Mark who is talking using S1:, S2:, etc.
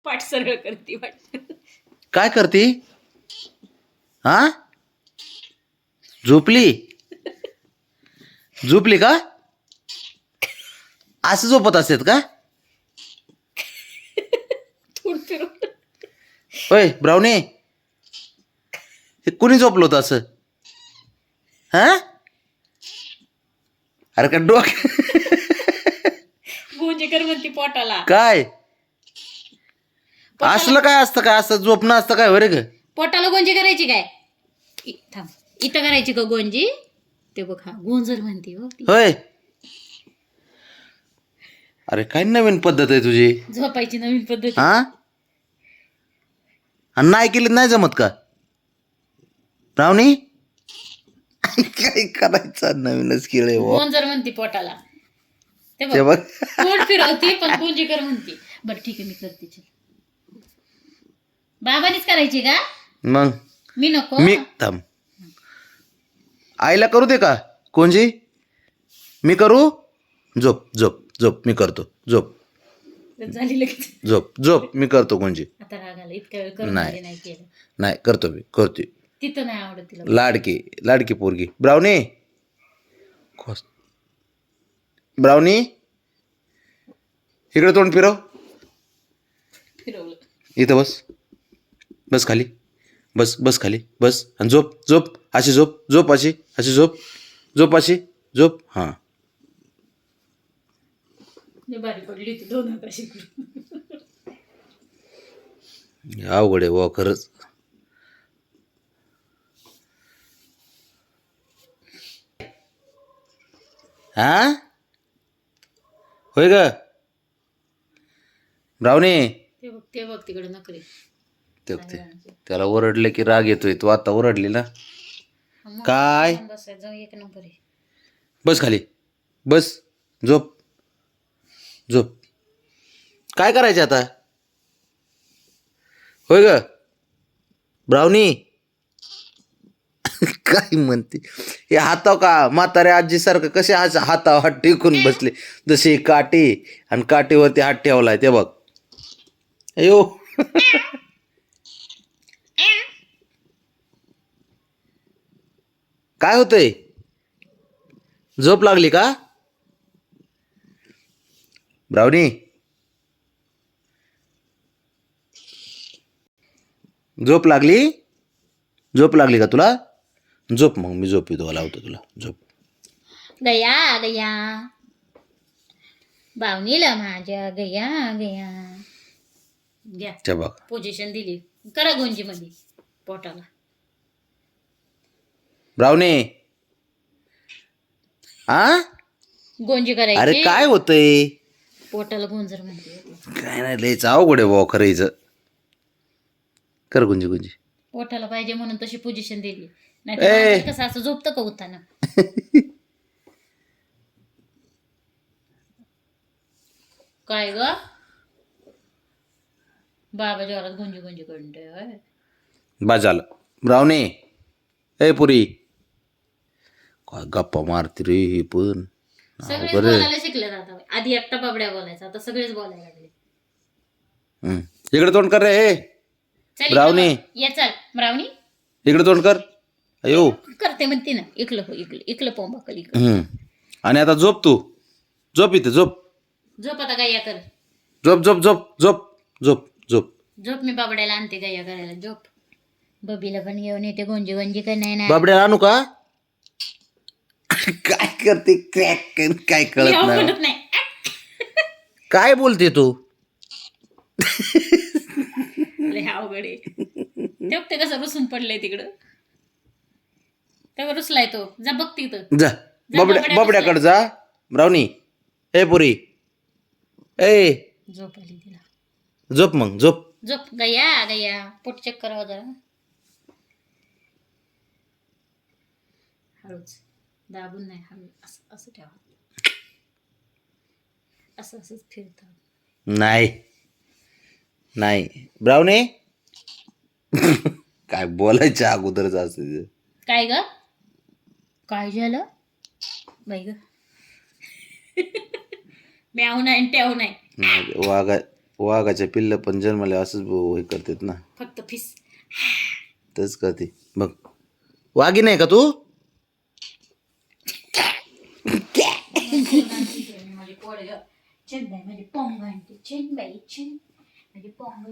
S1: पाठ सरळ करते वाटत.
S2: काय करते? हा, झोपली? झोपली का? असं झोपत असतात का?
S1: थोडं फिरवलं.
S2: होय ब्राऊनी, हे कुणी झोपलं होतं असं? हा, अरे का
S1: गोंजेकर म्हणते पोटाला.
S2: काय
S1: पोटाला
S2: असलं काय असतं का? असं झोपणं असतं काय बरं ग?
S1: पोटाला गोंजी करायची काय? थांब, इथं करायची का गोंजी? ते बघ, हा गोंजर म्हणते हो ती.
S2: होय, अरे काय नवीन पद्धत आहे तुझी.
S1: झोपायची नवीन पद्धत.
S2: हा, आणि नाही केली नाही जमत का ब्राऊनी? काय करायचं, नवीनच केलंय बुवा.
S1: गोंजर म्हणते पोटाला. ते
S2: ते
S1: बघ,
S2: बघ.
S1: पोट फिरवते पण गोंजेकर म्हणते. बरं ठीक आहे, मी करते. चल, बाबानीच करायची का?
S2: मग
S1: मी नको.
S2: मी थांब, आईला करू दे का कोणजी? मी करू? झोप झोप झोप, मी करतो. झोप
S1: झाली लगेच.
S2: झोप झोप, मी करतो कोणजी.
S1: आता रागाला इतक्या वेळ करून
S2: नाही.
S1: नाही केलं.
S2: नाही करतो, मी करते.
S1: तिथं नाही आवडत तिला.
S2: लाडकी लाडकी पोरगी ब्राऊनी. ब्राऊनी, इकडे तोंड फिरव.
S1: फिरवलं.
S2: इथं बस, बस खाली, बस बस खाली बस, आणि झोप झोप अशी, झोप झोप अशी, अशी झोप, झोप अशी झोप. हां,
S1: बारी पडली होती दोन हाताशी करून.
S2: अवघड आहे वा खरंच. हा, होय ग ब्राऊनी.
S1: ते बघ, ते बघ तिकडे नकरी.
S2: ते त्याला ओरडले की राग येतोय. तू आता ओरडली ना. काय?
S1: बसायचं जाऊ, एक नंबर आहे.
S2: बस खाली बस, झोप झोप. काय करायचे आता? होय ग ब्राऊनी. काय म्हणते हे? हाताव का म्हाताऱ्या आजीसारखं कसे हातावर हात टेकून बसले, जशी काठी, आणि काठीवरती हात ठेवलाय ते बघ. अयो. काय होतंय? झोप लागली का ब्राऊनी? झोप लागली? झोप लागली का तुला? झोप मग, मी झोप येतो, लावतो तुला. झोप.
S1: गया गया बावनीला माझ्या गया गया. घ्या,
S2: बघ
S1: पोझिशन दिली. करा गोंजी मध्ये पोटाला.
S2: ब्राऊनी. आ,
S1: गोंजी करायची.
S2: अरे काय होतंय?
S1: पोटाला गोंजर म्हणते.
S2: काय नाही, लयच अवघड आहे भाऊ खरं हिचं. कर गुंजी गुंजी.
S1: पोटाला पाहिजे म्हणून तशी पोझिशन दिली. नाही कसं असं झोपतं का उताना? काय ग बाबा जोरात गुंजी गुंजी करतोय.
S2: बस झालं ब्राऊनी. ए पुरी, काय गप्पा मारते रे ही पण.
S1: सगळेच बोलायला शिकले आता. आधी एकटा बाबड्या बोलायचा, आता सगळेच बोलायला लागले.
S2: इकडे तोंड कर रे. हे
S1: चल
S2: ब्राऊनी,
S1: ये, चल ब्राऊनी.
S2: इकडे तोंड कर. अयो,
S1: करते म्हणते ना. इकलं हो, इकलं इकलं पोंबाकल इकडं.
S2: आणि आता झोप तू. झोप इथं, झोप
S1: झोप आता गाया कर.
S2: झोप झोप झोप झोप झोप झोप
S1: झोप. मी बाबड्याला आणते गाया करायला. झोप. बबीला पण घेऊन येते गोंजी गोंजी का नाही ना.
S2: बाबड्या आणू का? काय करते क्रॅक, काय कळत नाही.
S1: म्हणत नाही.
S2: काय बोलते तू?
S1: लय अवघड आहे. ते कसं रुसून पडलंय तिकडं. तेव्हा रुसलाय तो. जा बघ तिथं.
S2: जा बाबड्याकडे जा. ब्राऊनी, ए पुरी, ए
S1: झोप आली तिला.
S2: झोप मग, झोप.
S1: झोप गया गया. पोट चेक करावं जरा. हळूच, दाबून नाही, हळू. असं असं ठेवा. असं असंच फिरतं.
S2: नाही नाही ब्राऊनी. काय बोलायच्या अगोदरच असं.
S1: काय ग? काय झालं बाई ग? म्याव नाही ट्याव नाही.
S2: वागा वाघाच्या पिल्ल पण जन्मले असंच हे करतात ना,
S1: फक्त फिस.
S2: तेच करते बघ. वाघी नाही का तू?
S1: माझी पोळी चेन्नई माझी पोंग आणते चेन्नई माझी पोंग